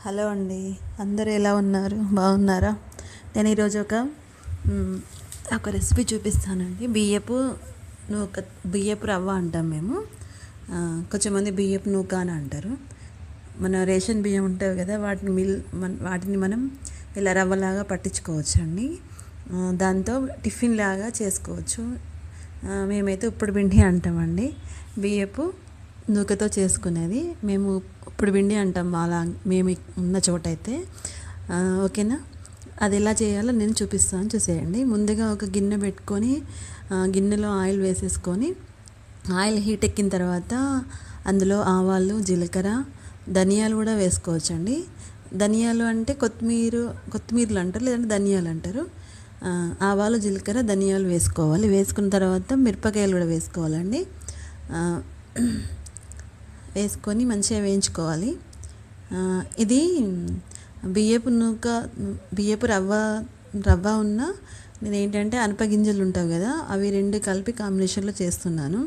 Hello అండి, అందరూ ఎలా ఉన్నారు? బాగున్నారా? నేను ఈరోజు ఒక రెసిపీ చూపిస్తానండి. నూక బియ్యపు రవ్వ అంటాం మేము. కొంచెంమంది బియ్యపు నూక అని అంటారు. మన రేషన్ బియ్యం ఉంటాయి కదా, వాటిని మనం ఇలా రవ్వలాగా పట్టించుకోవచ్చు. దాంతో టిఫిన్ లాగా చేసుకోవచ్చు. మేమైతే ఉప్పుడు పిండి అంటామండి. బియ్యపు నూకతో చేసుకునేది మేము ఉప్పుడు పిండి అంటాం. మేము ఉన్న చోట అయితే ఓకేనా. అది ఎలా చేయాలో నేను చూపిస్తాను, చూసేయండి. ముందుగా ఒక గిన్నె పెట్టుకొని గిన్నెలో ఆయిల్ వేసేసుకొని, ఆయిల్ హీట్ ఎక్కిన తర్వాత అందులో ఆవాలు, జీలకర్ర, ధనియాలు కూడా వేసుకోవచ్చండి. ధనియాలు అంటే కొత్తిమీరలు అంటారు, లేదంటే ధనియాలు అంటారు. ఆవాలు, జీలకర్ర, ధనియాలు వేసుకోవాలి. వేసుకున్న తర్వాత మిరపకాయలు కూడా వేసుకోవాలండి. వేసుకొని మంచిగా వేయించుకోవాలి. ఇది బియ్యపు రవ్వ ఉన్న నేను ఏంటంటే అనపగింజలు ఉంటావు కదా, అవి రెండు కలిపి కాంబినేషన్లో చేస్తున్నాను.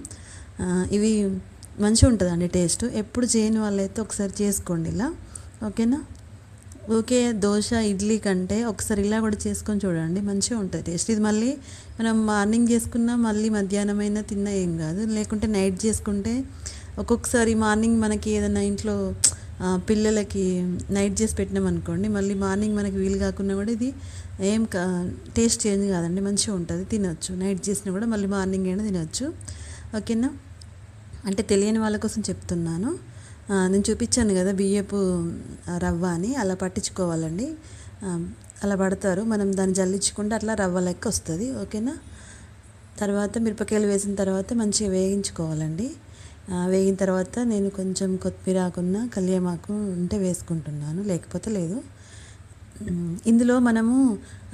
ఇవి మంచిగా ఉంటుందండి టేస్ట్. ఎప్పుడు చేయని వాళ్ళైతే ఒకసారి చేసుకోండి ఇలా, ఓకేనా. ఓకే, దోశ ఇడ్లీ కంటే ఒకసారి ఇలా కూడా చేసుకొని చూడండి, మంచిగా ఉంటుంది టేస్ట్. ఇది మళ్ళీ మనం మార్నింగ్ చేసుకున్నా మళ్ళీ మధ్యాహ్నం అయినా తిన్నా ఏం కాదు. లేకుంటే నైట్ చేసుకుంటే ఒక్కొక్కసారి మార్నింగ్ మనకి ఏదైనా ఇంట్లో పిల్లలకి నైట్ చేసి పెట్టినాం అనుకోండి, మళ్ళీ మార్నింగ్ మనకి వీలు కాకుండా కూడా ఇది టేస్ట్ చేంజ్ కాదండి, మంచిగా ఉంటుంది, తినొచ్చు. నైట్ చేసినా కూడా మళ్ళీ మార్నింగ్ అయినా తినొచ్చు, ఓకేనా. అంటే తెలియని వాళ్ళ కోసం చెప్తున్నాను. నేను చూపించాను కదా బియ్యపు రవ్వ అని, అలా పట్టించుకోవాలండి. అలా పడతారు, మనం దాన్ని జల్లించుకుంటే అట్లా రవ్వ లెక్క వస్తుంది, ఓకేనా. తర్వాత మిరపకాయలు వేసిన తర్వాత మంచిగా వేగించుకోవాలండి. వేగిన తర్వాత నేను కొంచెం కొత్తిమీర ఆకున్న కల్యామాకు ఉంటే వేసుకుంటున్నాను, లేకపోతే లేదు. ఇందులో మనము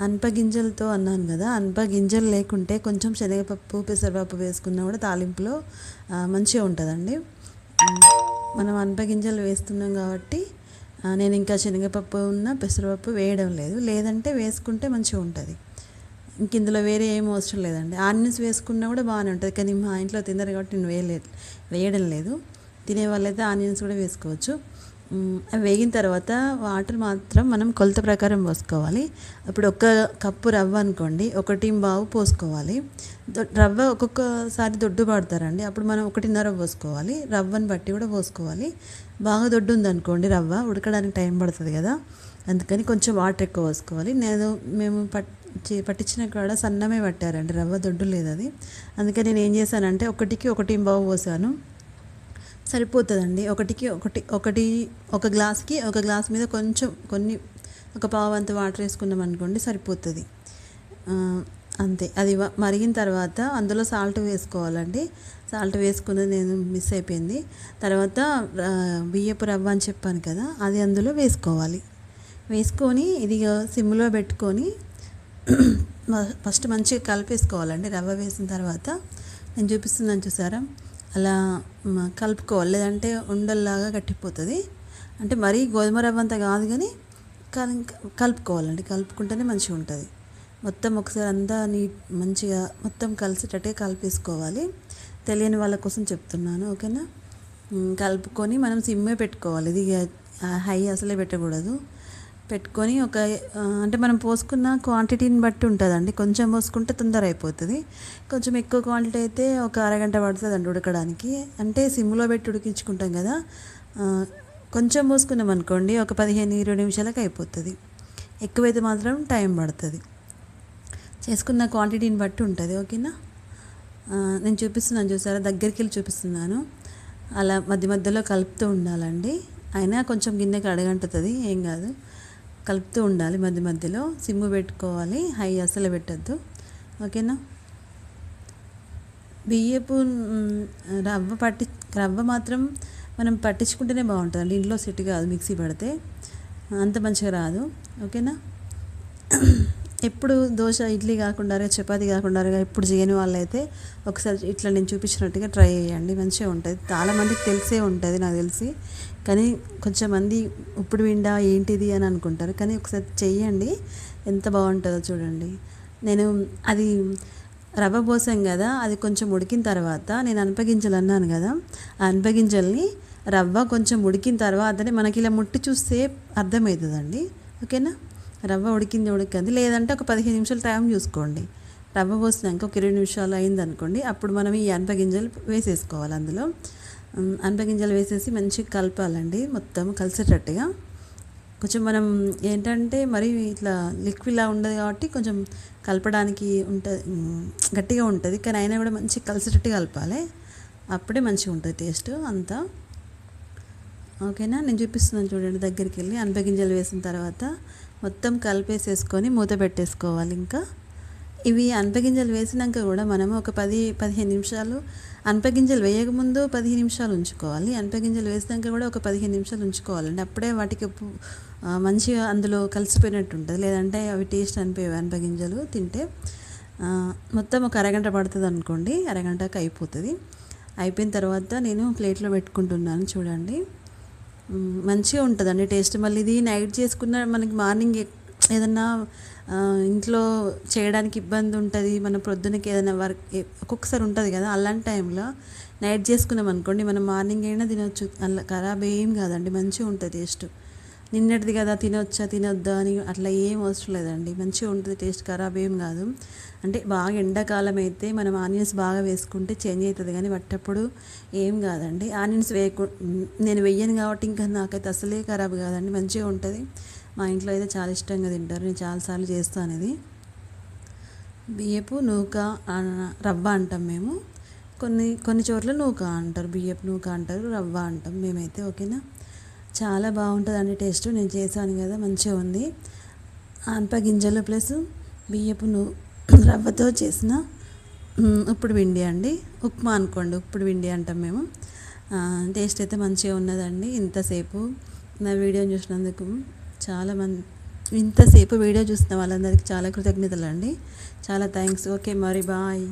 అనపగింజలతో అన్నాను కదా, అనపగింజలు లేకుంటే కొంచెం శనగపప్పు, పెసరపప్పు వేసుకున్నా కూడా తాలింపులో మంచిగా ఉంటుందండి. మనం అనపగింజలు వేస్తున్నాం కాబట్టి నేను ఇంకా శనగపప్పు పెసరపప్పు వేయడం లేదు. లేదంటే వేసుకుంటే మంచిగా ఉంటుంది. ఇంక ఇందులో వేరే ఏం అవసరం లేదండి. ఆనియన్స్ వేసుకున్నా కూడా బాగానే ఉంటుంది, కానీ మా ఇంట్లో తినరు కాబట్టి నేను వేయడం లేదు. తినే వాళ్ళైతే ఆనియన్స్ కూడా వేసుకోవచ్చు. అవి వేగిన తర్వాత వాటర్ మాత్రం మనం కొలత ప్రకారం పోసుకోవాలి. ఇప్పుడు 1 కప్పు రవ్వ అనుకోండి, 1.5 పోసుకోవాలి. రవ్వ ఒక్కొక్కసారి దొడ్డు పడతారండి, అప్పుడు మనం 1.5 పోసుకోవాలి. రవ్వని బట్టి కూడా పోసుకోవాలి. బాగా దొడ్డు ఉందనుకోండి రవ్వ, ఉడకడానికి టైం పడుతుంది కదా, అందుకని కొంచెం వాటర్ ఎక్కువ పోసుకోవాలి. మేము పట్టించిన కాడ సన్నమే పట్టారండి, రవ్వ దొడ్డు లేదు అది. అందుకని నేను ఏం చేశానంటే 1.5 పోసాను, సరిపోతుందండి. ఒక గ్లాస్కి ఒక గ్లాస్ మీద ఒక పావు అంత వాటర్ వేసుకున్నాం అనుకోండి, సరిపోతుంది. అంతే. అది మరిగిన తర్వాత అందులో సాల్ట్ వేసుకోవాలండి. సాల్ట్ వేసుకున్నది నేను మిస్ అయిపోయింది. తర్వాత బియ్యపు రవ్వ అని చెప్పాను కదా, అది అందులో వేసుకోవాలి. వేసుకొని ఇది సిమ్లో పెట్టుకొని ఫస్ట్ మంచిగా కలిపేసుకోవాలండి. రవ్వ వేసిన తర్వాత నేను చూపిస్తున్నాను చూసారా, అలా కలుపుకోవాలి, లేదంటే ఉండల్లాగా గట్టిపోతుంది. అంటే మరీ గోధుమ రవ్వ అంతా కాదు, కానీ కలుపుకోవాలండి. కలుపుకుంటేనే మంచిగా ఉంటుంది. మొత్తం ఒకసారి అంతా మంచిగా మొత్తం కలిసేటట్టుగా కలిపేసుకోవాలి. తెలియని వాళ్ళ కోసం చెప్తున్నాను, ఓకేనా. కలుపుకొని మనం సిమ్మే పెట్టుకోవాలి. ఇది హై అసలే పెట్టకూడదు. పెట్టుకొని అంటే మనం పోసుకున్న క్వాంటిటీని బట్టి ఉంటుందండి. కొంచెం పోసుకుంటే తొందర అయిపోతుంది, కొంచెం ఎక్కువ క్వాంటిటీ అయితే ఒక అరగంట పడుతుందండి ఉడకడానికి. అంటే సిమ్లో పెట్టి ఉడికించుకుంటాం కదా, కొంచెం పోసుకున్నాం అనుకోండి ఒక 15-20 నిమిషాలకు అయిపోతుంది. ఎక్కువైతే మాత్రం టైం పడుతుంది. చేసుకున్న క్వాంటిటీని బట్టి ఉంటుంది, ఓకేనా. నేను చూపిస్తున్నాను చూసారా, దగ్గరికి వెళ్ళి చూపిస్తున్నాను. అలా మధ్య మధ్యలో కలుపుతూ ఉండాలండి. అయినా కొంచెం గిన్నెకి అడగంటుతుంది, ఏం కాదు, కలుపుతూ ఉండాలి. మధ్య మధ్యలో సిమ్ము పెట్టుకోవాలి, హై అసలు పెట్టద్దు, ఓకేనా. బియ్యపు రవ్వ మాత్రం మనం పట్టించుకుంటేనే బాగుంటుందండి. ఇంట్లో సెట్ కాదు, మిక్సీ పడితే అంత మంచిగా రాదు, ఓకేనా. ఎప్పుడు దోశ ఇడ్లీ కాకుండా చపాతీ కాకుండా ఎప్పుడు చేయని వాళ్ళైతే ఒకసారి ఇట్లా నేను చూపించినట్టుగా ట్రై చేయండి, మంచిగా ఉంటుంది. చాలామందికి తెలిసే ఉంటుంది నాకు తెలిసి, కానీ కొంచెం మంది ఉప్పుడు విండా ఏంటిది అని అనుకుంటారు. కానీ ఒకసారి చెయ్యండి, ఎంత బాగుంటుందో చూడండి. నేను అది రవ్వ పోసాం కదా, అది కొంచెం ఉడికిన తర్వాత నేను అనపగింజలు అన్నాను కదా, ఆ అనపగింజల్ని రవ్వ కొంచెం ఉడికిన తర్వాతనే మనకి ఇలా ముట్టి చూస్తే అర్థమవుతుందండి. ఓకేనా, రవ్వ ఉడికింది ఉడికింది లేదంటే ఒక 15 నిమిషాలు టైం చూసుకోండి. రవ్వ పోసినాక ఒక 20 నిమిషాలు అయిందనుకోండి, అప్పుడు మనం ఈ అనపగింజలు వేసేసుకోవాలి అందులో. అనపగింజలు వేసేసి మంచిగా కలపాలండి, మొత్తం కలిసేటట్టుగా. కొంచెం మనం ఏంటంటే మరి ఇట్లా లిక్విడ్లా ఉండదు కాబట్టి కొంచెం కలపడానికి ఉంటుంది, గట్టిగా ఉంటుంది. కానీ అయినా కూడా మంచిగా కలిసేటట్టు కలపాలి, అప్పుడే మంచిగా ఉంటుంది టేస్ట్ అంతా. ఓకేనా, నేను చూపిస్తున్నాను చూడండి. దగ్గరికి వెళ్ళి అనపగింజలు వేసిన తర్వాత మొత్తం కలిపేసేసుకొని మూత పెట్టేసుకోవాలి. ఇంకా ఇవి అనపగింజలు వేసినాక కూడా మనము ఒక 10-15 నిమిషాలు, అనపగింజలు వేయకముందు 15 నిమిషాలు ఉంచుకోవాలి, అనపగింజలు వేసినాక కూడా ఒక 15 నిమిషాలు ఉంచుకోవాలండి. అప్పుడే వాటికి మంచిగా అందులో కలిసిపోయినట్టు ఉంటుంది. లేదంటే అవి టేస్ట్ అనిపోయాయి అనపగింజలు తింటే. మొత్తం ఒక అరగంట పడుతుంది అనుకోండి, అరగంటకి అయిపోతుంది. అయిపోయిన తర్వాత నేను ప్లేట్లో పెట్టుకుంటున్నాను చూడండి. మంచిగా ఉంటుందండి టేస్ట్. మళ్ళీ ఇది నైట్ చేసుకున్న మనకి మార్నింగ్ ఏదన్నా ఇంట్లో చేయడానికి ఇబ్బంది ఉంటుంది, మన ప్రొద్దునకి ఏదైనా వర్క్ ఒక్కొక్కసారి ఉంటుంది కదా, అలాంటి టైంలో నైట్ చేసుకున్నాం అనుకోండి, మనం మార్నింగ్ అయినా తినొచ్చు. అలా ఖరాబ్ ఏం కాదండి, మంచిగా ఉంటుంది టేస్ట్. నిన్నటిది కదా తినొచ్చా తినొద్దా అని అట్లా ఏం అవసరం లేదండి, మంచిగా ఉంటుంది టేస్ట్, ఖరాబ్ ఏం కాదు. అంటే బాగా ఎండాకాలం అయితే మనం ఆనియన్స్ బాగా వేసుకుంటే చేంజ్ అవుతుంది, కానీ పట్టప్పుడు ఏం కాదండి. ఆనియన్స్ నేను వెయ్యను కాబట్టి ఇంకా నాకైతే అసలే ఖరాబ్ కాదండి, మంచిగా ఉంటుంది. మా ఇంట్లో అయితే చాలా ఇష్టంగా తింటారు, నేను చాలాసార్లు చేస్తాను. ఇది బియ్యపు నూక రవ్వ అంటాం మేము, కొన్ని చోట్ల నూక అంటారు, బియ్యపు నూక అంటారు, రవ్వ అంటాం మేమైతే. ఓకేనా, చాలా బాగుంటుందండి టేస్ట్. నేను చేశాను కదా, మంచిగా ఉంది. అనపగింజలు ప్లస్ బియ్యపు రవ్వతో చేసిన ఉప్పుడు పిండి అండి, ఉప్మా అనుకోండి, ఉప్పుడు పిండి అంటాం మేము. టేస్ట్ అయితే మంచిగా ఉన్నదండి. ఇంతసేపు నా వీడియోని చూసినందుకు ఇంతసేపు వీడియో చూసిన వాళ్ళందరికీ చాలా కృతజ్ఞతలు అండి, చాలా థ్యాంక్స్. ఓకే మరి బాయ్.